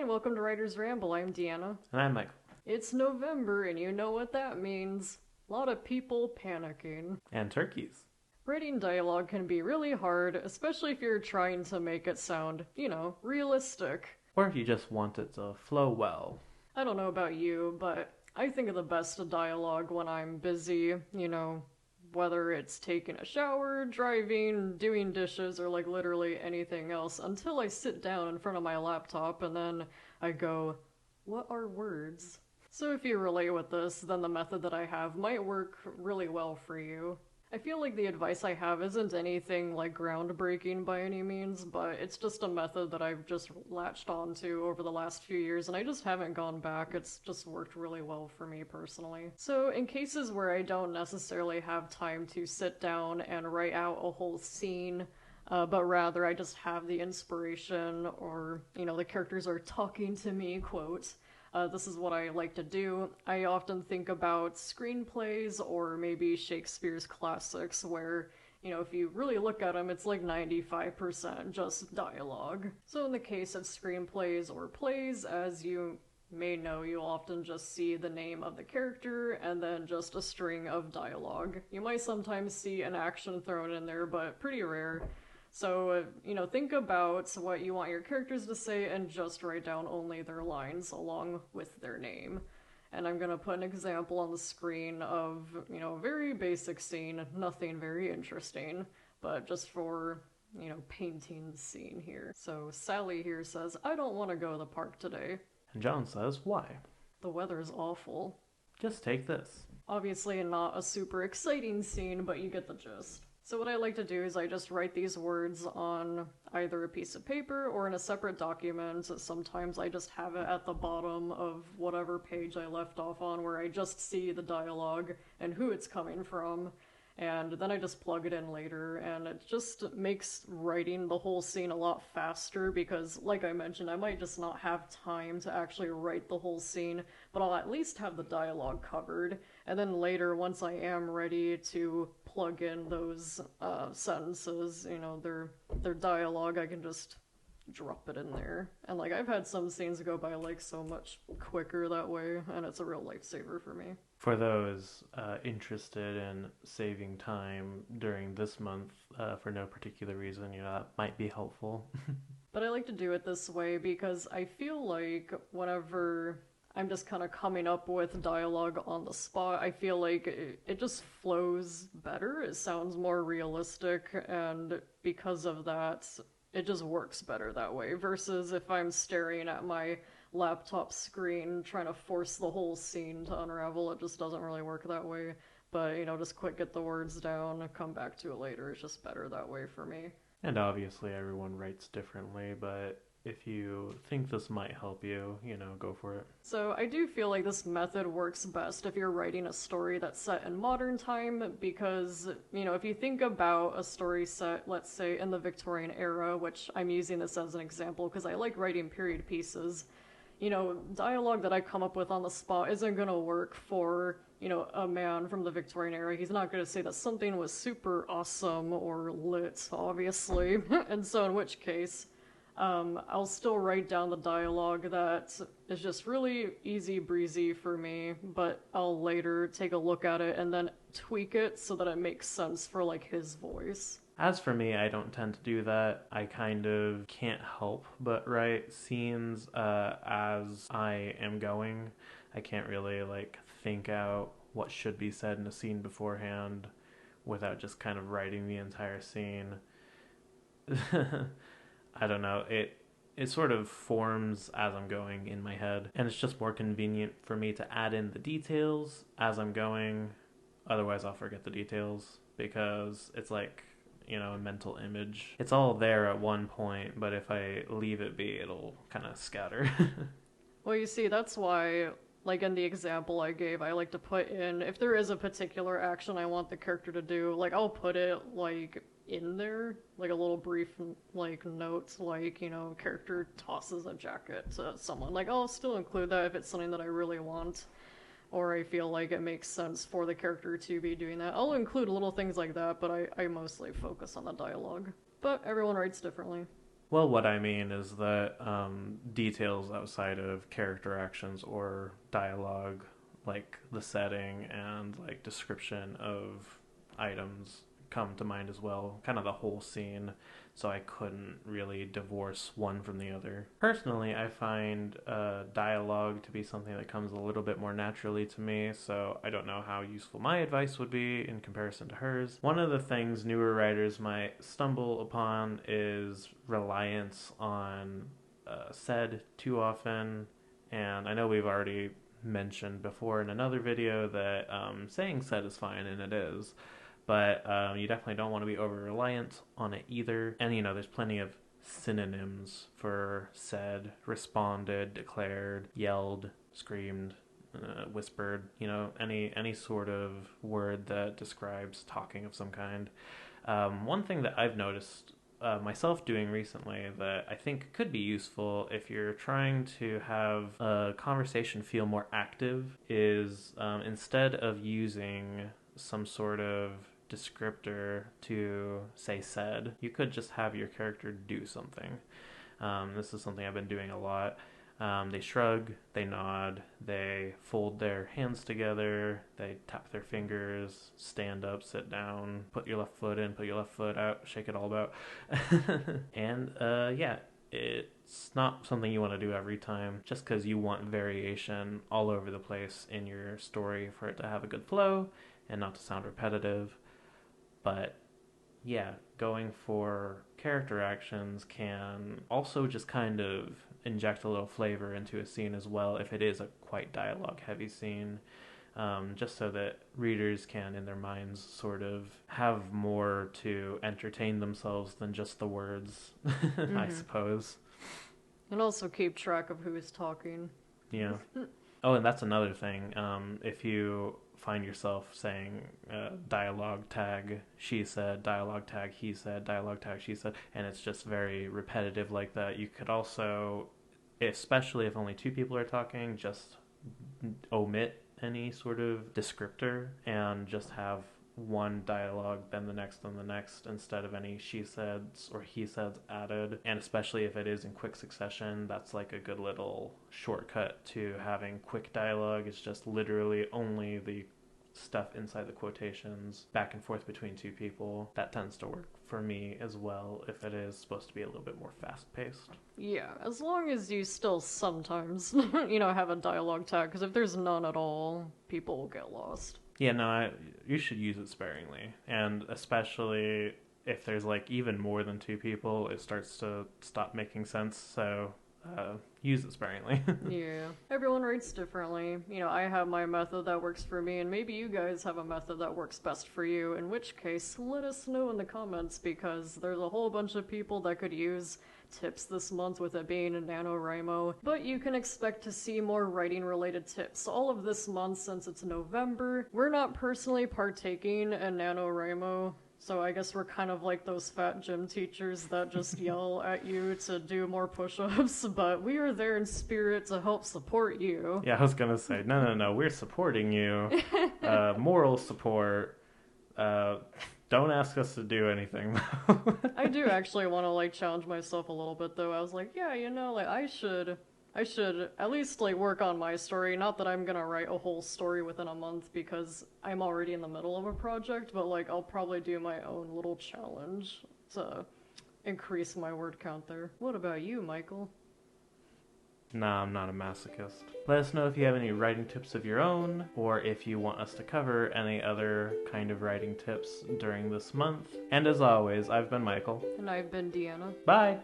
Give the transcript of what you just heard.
and welcome to Writer's Ramble. I'm Deanna. And I'm Michael. It's November, and you know what that means. A lot of people panicking. And turkeys. Writing dialogue can be really hard, especially if you're trying to make it sound, realistic. Or if you just want it to flow well. I don't know about you, but I think of the best dialogue when I'm busy, whether it's taking a shower, driving, doing dishes, or like literally anything else, until I sit down in front of my laptop and then I go, what are words? So if you relate with this, then the method that I have might work really well for you. I feel like the advice I have isn't anything like groundbreaking by any means, but it's just a method that I've just latched onto over the last few years, and I just haven't gone back. It's just worked really well for me personally. So in cases where I don't necessarily have time to sit down and write out a whole scene, but rather I just have the inspiration, or, the characters are talking to me, quote, this is what I like to do. I often think about screenplays or maybe Shakespeare's classics where, if you really look at them, it's like 95% just dialogue. So in the case of screenplays or plays, as you may know, you'll often just see the name of the character and then just a string of dialogue. You might sometimes see an action thrown in there, but pretty rare. So, think about what you want your characters to say and just write down only their lines along with their name. And I'm going to put an example on the screen of, a very basic scene, nothing very interesting, but just for, painting the scene here. So Sally here says, I don't want to go to the park today. And John says, why? The weather's awful. Just take this. Obviously not a super exciting scene, but you get the gist. So what I like to do is I just write these words on either a piece of paper or in a separate document. Sometimes I just have it at the bottom of whatever page I left off on where I just see the dialogue and who it's coming from. And then I just plug it in later, and it just makes writing the whole scene a lot faster because, like I mentioned, I might just not have time to actually write the whole scene, but I'll at least have the dialogue covered. And then later, once I am ready to plug in those sentences, their dialogue, I can just drop it in there. And I've had some scenes go by so much quicker that way, and it's a real lifesaver for me. For those interested in saving time during this month for no particular reason, that might be helpful. But I like to do it this way because I feel like whenever I'm just kind of coming up with dialogue on the spot, I feel like it just flows better. It sounds more realistic, and because of that, it just works better that way, versus if I'm staring at my laptop screen trying to force the whole scene to unravel. It just doesn't really work that way. But, just quick get the words down, come back to it later. It's just better that way for me. And obviously everyone writes differently, but if you think this might help you, go for it. So I do feel like this method works best if you're writing a story that's set in modern time, because, if you think about a story set, let's say, in the Victorian era, which I'm using this as an example because I like writing period pieces, dialogue that I come up with on the spot isn't going to work for, a man from the Victorian era. He's not going to say that something was super awesome or lit, obviously. And so in which case, I'll still write down the dialogue that is just really easy breezy for me, but I'll later take a look at it and then tweak it so that it makes sense for his voice. As for me, I don't tend to do that. I kind of can't help but write scenes as I am going. I can't really think out what should be said in a scene beforehand without just kind of writing the entire scene. I don't know. It sort of forms as I'm going in my head, and it's just more convenient for me to add in the details as I'm going. Otherwise, I'll forget the details because it's a mental image. It's all there at one point, but if I leave it be, it'll kind of scatter. Well, you see, that's why, in the example I gave, I like to put in, if there is a particular action I want the character to do, I'll put it, in there, a little brief, note, character tosses a jacket to someone. I'll still include that if it's something that I really want, or I feel like it makes sense for the character to be doing that. I'll include little things like that, but I mostly focus on the dialogue. But everyone writes differently. Well, what I mean is that details outside of character actions or dialogue, like the setting and like description of items, come to mind as well. Kind of the whole scene, so I couldn't really divorce one from the other. Personally, I find dialogue to be something that comes a little bit more naturally to me, so I don't know how useful my advice would be in comparison to hers. One of the things newer writers might stumble upon is reliance on said too often, and I know we've already mentioned before in another video that saying said is fine, and it is, but you definitely don't want to be over reliant on it either. And there's plenty of synonyms for said, responded, declared, yelled, screamed, whispered, any sort of word that describes talking of some kind. One thing that I've noticed myself doing recently that I think could be useful if you're trying to have a conversation feel more active is instead of using some sort of descriptor to say said, you could just have your character do something. This is something I've been doing a lot. They shrug, they nod, they fold their hands together, they tap their fingers, stand up, sit down, put your left foot in, put your left foot out, shake it all about. And yeah, it's not something you want to do every time, just because you want variation all over the place in your story for it to have a good flow and not to sound repetitive. But yeah, going for character actions can also just kind of inject a little flavor into a scene as well if it is a quite dialogue heavy scene, just so that readers can in their minds sort of have more to entertain themselves than just the words. I suppose. And also keep track of who is talking. Yeah. Oh, and that's another thing. If you find yourself saying dialogue tag she said, dialogue tag he said, dialogue tag she said, and it's just very repetitive like that, you could also, especially if only two people are talking, just omit any sort of descriptor and just have one dialogue, then the next, then the next, instead of any she says or he says added. And especially if it is in quick succession, that's like a good little shortcut to having quick dialogue. It's just literally only the stuff inside the quotations back and forth between two people. That tends to work for me as well if it is supposed to be a little bit more fast-paced. Yeah, as long as you still sometimes, have a dialogue tag, because if there's none at all, people will get lost. Yeah, no, you should use it sparingly, and especially if there's like even more than two people, it starts to stop making sense, so use it sparingly. Yeah, everyone writes differently. I have my method that works for me, and maybe you guys have a method that works best for you, in which case, let us know in the comments, because there's a whole bunch of people that could use tips this month with it being a NaNoWriMo, but you can expect to see more writing related tips all of this month since it's November. We're not personally partaking in NaNoWriMo, so I guess we're kind of like those fat gym teachers that just yell at you to do more push-ups, but we are there in spirit to help support you. Yeah, I was gonna say, no, we're supporting you. Moral support. Don't ask us to do anything, though. I do actually want to, challenge myself a little bit, though. I was like, yeah, I should at least, work on my story. Not that I'm gonna write a whole story within a month, because I'm already in the middle of a project, but, I'll probably do my own little challenge to increase my word count there. What about you, Michael? Nah, I'm not a masochist. Let us know if you have any writing tips of your own, or if you want us to cover any other kind of writing tips during this month. And as always, I've been Michael. And I've been Deanna. Bye!